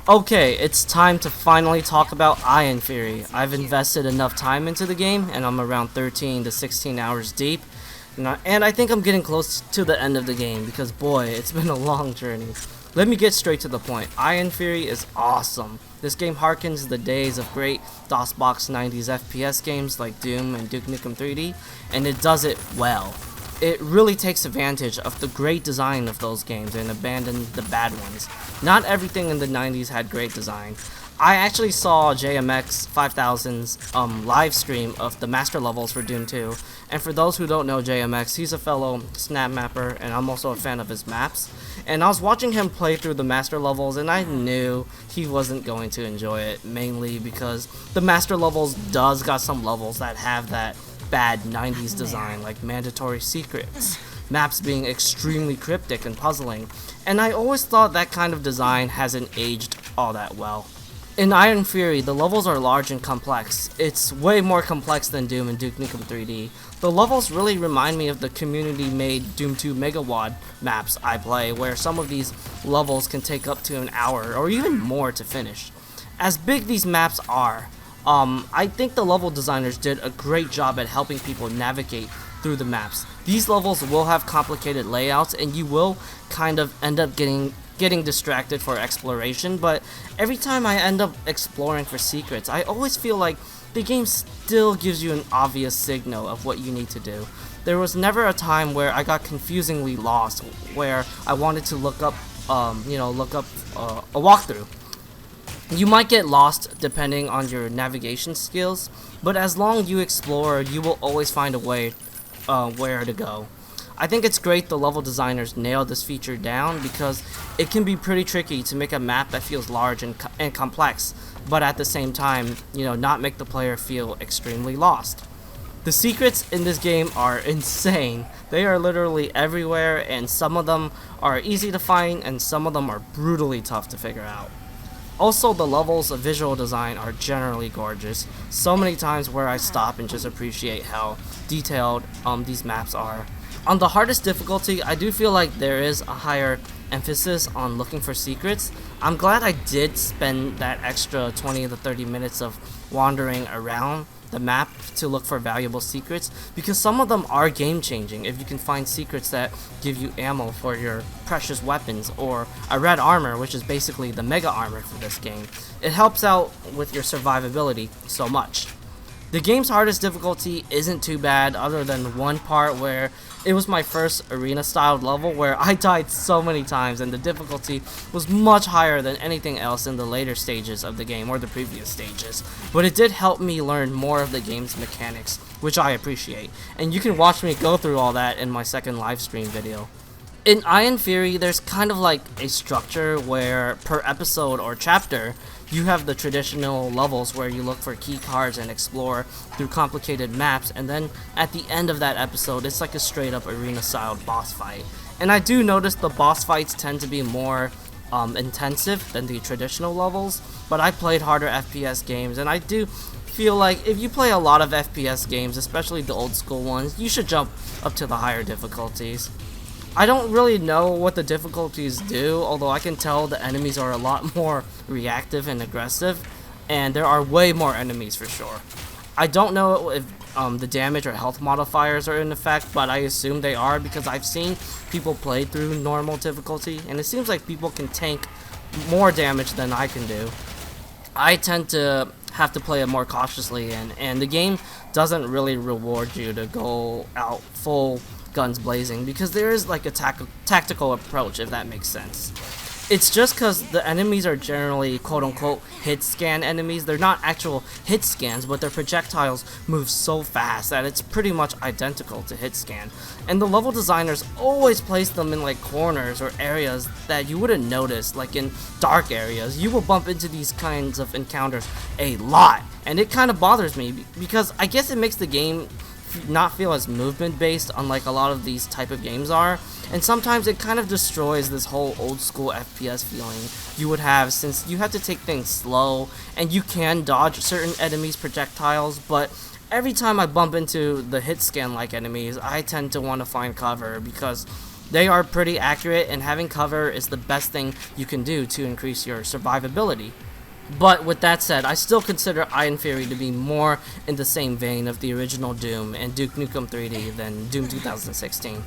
Okay, it's time to finally talk about Iron Fury. I've invested enough time into the game, and I'm around 13 to 16 hours deep. And I think I'm getting close to the end of the game because, boy, it's been a long journey. Let me get straight to the point. Iron Fury is awesome. This game harkens the days of great DOSBox 90s FPS games like Doom and Duke Nukem 3D, and it does it well. It really takes advantage of the great design of those games and abandons the bad ones. Not everything in the 90s had great design. I actually saw JMX 5000's live stream of the master levels for Doom 2, and for those who don't know JMX, he's a fellow snap mapper, and I'm also a fan of his maps. And I was watching him play through the master levels, and I knew he wasn't going to enjoy it, mainly because the master levels does got some levels that have that bad 90s design, like mandatory secrets, maps being extremely cryptic and puzzling, and I always thought that kind of design hasn't aged all that well. In Iron Fury, the levels are large and complex. It's way more complex than Doom and Duke Nukem 3D. The levels really remind me of the community-made Doom 2 Megawad maps I play, where some of these levels can take up to an hour or even more to finish. As big these maps are, I think the level designers did a great job at helping people navigate through the maps. These levels will have complicated layouts, and you will kind of end up getting distracted for exploration, but every time I end up exploring for secrets, I always feel like the game still gives you an obvious signal of what you need to do. There was never a time where I got confusingly lost, where I wanted to look up a walkthrough. You might get lost depending on your navigation skills, but as long as you explore, you will always find a way where to go. I think it's great the level designers nailed this feature down because it can be pretty tricky to make a map that feels large and complex, but at the same time, not make the player feel extremely lost. The secrets in this game are insane. They are literally everywhere, and some of them are easy to find and some of them are brutally tough to figure out. Also, the levels of visual design are generally gorgeous. So many times where I stop and just appreciate how detailed these maps are. On the hardest difficulty, I do feel like there is a higher emphasis on looking for secrets. I'm glad I did spend that extra 20 to 30 minutes of wandering around the map to look for valuable secrets, because some of them are game changing if you can find secrets that give you ammo for your precious weapons or a red armor, which is basically the mega armor for this game. It helps out with your survivability so much. The game's hardest difficulty isn't too bad, other than one part where it was my first arena-styled level where I died so many times and the difficulty was much higher than anything else in the later stages of the game or the previous stages. But it did help me learn more of the game's mechanics, which I appreciate. And you can watch me go through all that in my second live stream video. In Iron Fury, there's kind of like a structure where per episode or chapter, you have the traditional levels where you look for key cards and explore through complicated maps, and then at the end of that episode, it's like a straight up arena style boss fight. And I do notice the boss fights tend to be more intensive than the traditional levels, but I played harder FPS games, and I do feel like if you play a lot of FPS games, especially the old school ones, you should jump up to the higher difficulties. I don't really know what the difficulties do, although I can tell the enemies are a lot more reactive and aggressive, and there are way more enemies for sure. I don't know if the damage or health modifiers are in effect, but I assume they are because I've seen people play through normal difficulty, and it seems like people can tank more damage than I can do. I tend to have to play it more cautiously, and the game doesn't really reward you to go out full guns blazing because there is like a tactical approach, if that makes sense. It's just because the enemies are generally quote-unquote hit scan enemies. They're not actual hit scans, but their projectiles move so fast that it's pretty much identical to hit scan. And the level designers always place them in like corners or areas that you wouldn't notice, like in dark areas. You will bump into these kinds of encounters a lot, and it kind of bothers me because I guess it makes the game not feel as movement based, unlike a lot of these type of games are, and sometimes it kind of destroys this whole old school FPS feeling you would have, since you have to take things slow and you can dodge certain enemies' projectiles, but every time I bump into the hit scan like enemies, I tend to want to find cover because They are pretty accurate, and having cover is the best thing you can do to increase your survivability. But with that said, I still consider Ion Fury to be more in the same vein of the original Doom and Duke Nukem 3D than Doom 2016.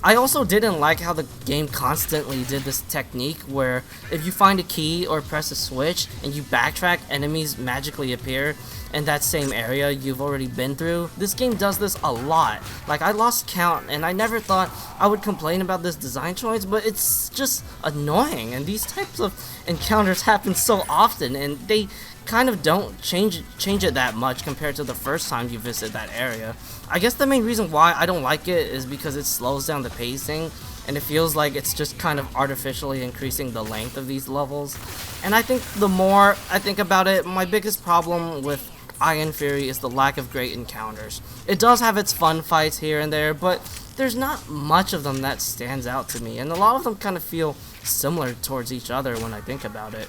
I also didn't like how the game constantly did this technique where if you find a key or press a switch and you backtrack, enemies magically appear in that same area you've already been through. This game does this a lot. Like, I lost count and I never thought I would complain about this design choice, but it's just annoying, and these types of encounters happen so often and they kind of don't change it that much compared to the first time you visit that area. I guess the main reason why I don't like it is because it slows down the pacing and it feels like it's just kind of artificially increasing the length of these levels. And I think the more I think about it, my biggest problem with Ion Fury is the lack of great encounters. It does have its fun fights here and there, but there's not much of them that stands out to me, and a lot of them kind of feel similar towards each other when I think about it.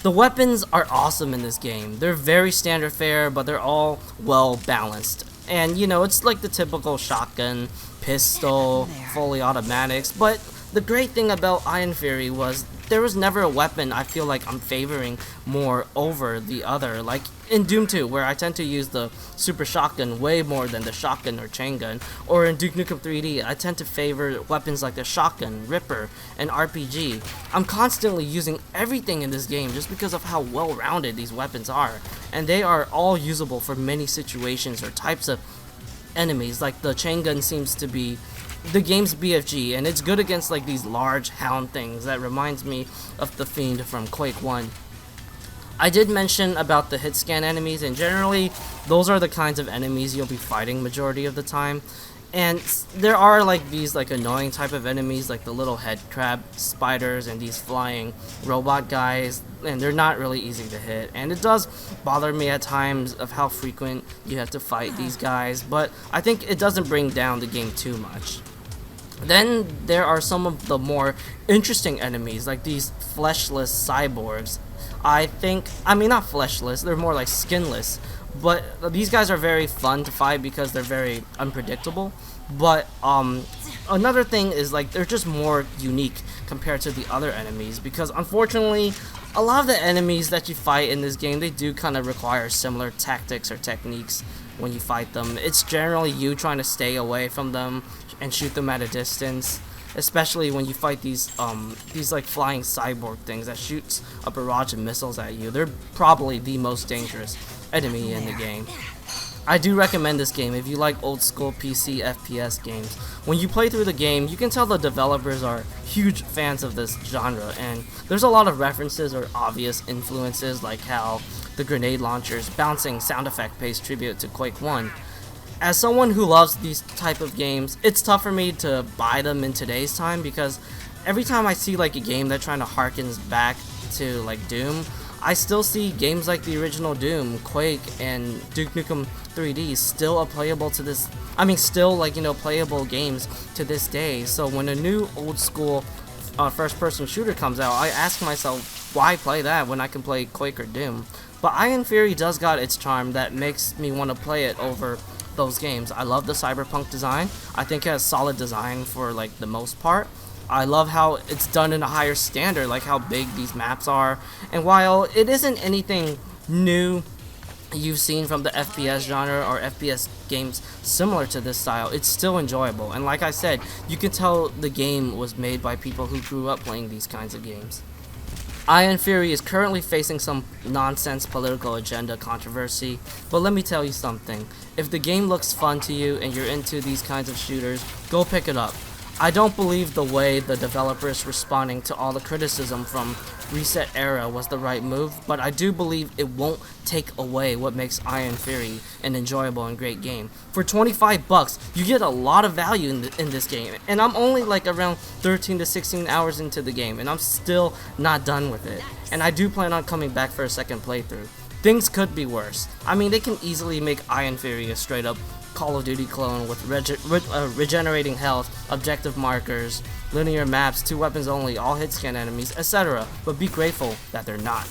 The weapons are awesome in this game. They're very standard fare, but they're all well balanced. And you know, it's like the typical shotgun, pistol, fully automatics, but the great thing about Ion Fury was there was never a weapon I feel like I'm favoring more over the other. Like in Doom 2, where I tend to use the super shotgun way more than the shotgun or chain gun, or in Duke Nukem 3D, I tend to favor weapons like the shotgun, Ripper, and RPG. I'm constantly using everything in this game just because of how well-rounded these weapons are, and they are all usable for many situations or types of enemies. Like the chain gun seems to be the game's BFG, and it's good against like these large hound things. That reminds me of the Fiend from Quake 1. I did mention about the hit scan enemies, and generally those are the kinds of enemies you'll be fighting majority of the time. And there are like these like annoying type of enemies like the little head crab spiders and these flying robot guys, and they're not really easy to hit, and it does bother me at times of how frequent you have to fight these guys, but I think it doesn't bring down the game too much. Then there are some of the more interesting enemies like these fleshless cyborgs. I mean not fleshless, they're more like skinless. But these guys are very fun to fight because they're very unpredictable. But another thing is like they're just more unique compared to the other enemies, because unfortunately a lot of the enemies that you fight in this game, they do kind of require similar tactics or techniques when you fight them. It's generally you trying to stay away from them and shoot them at a distance, especially when you fight these like flying cyborg things that shoots a barrage of missiles at you. They're probably the most dangerous enemy in the game. I do recommend this game if you like old school PC FPS games. When you play through the game, you can tell the developers are huge fans of this genre, and there's a lot of references or obvious influences, like how the grenade launcher's bouncing sound effect pays tribute to Quake 1. As someone who loves these type of games, it's tough for me to buy them in today's time, because every time I see like a game that trying to harkens back to like Doom, I still see games like the original Doom, Quake, and Duke Nukem 3D still playable to this. I mean, still like, you know, playable games to this day. So when a new old school first-person shooter comes out, I ask myself, why play that when I can play Quake or Doom? But Ion Fury does got its charm that makes me want to play it over those games. I love the cyberpunk design. I think it has solid design for like the most part. I love how it's done in a higher standard, like how big these maps are. And while it isn't anything new you've seen from the FPS genre or FPS games similar to this style, it's still enjoyable. And like I said, you can tell the game was made by people who grew up playing these kinds of games. Ion Fury is currently facing some nonsense political agenda controversy, but let me tell you something. If the game looks fun to you and you're into these kinds of shooters, go pick it up. I don't believe the way the developers responding to all the criticism from Reset Era was the right move, but I do believe it won't take away what makes Ion Fury an enjoyable and great game. For $25, you get a lot of value in this game, and I'm only like around 13 to 16 hours into the game, and I'm still not done with it. And I do plan on coming back for a second playthrough. Things could be worse. I mean, they can easily make Ion Fury a straight up Call of Duty clone with regenerating health, objective markers, linear maps, 2 weapons only, all hit scan enemies, etc. But be grateful that they're not.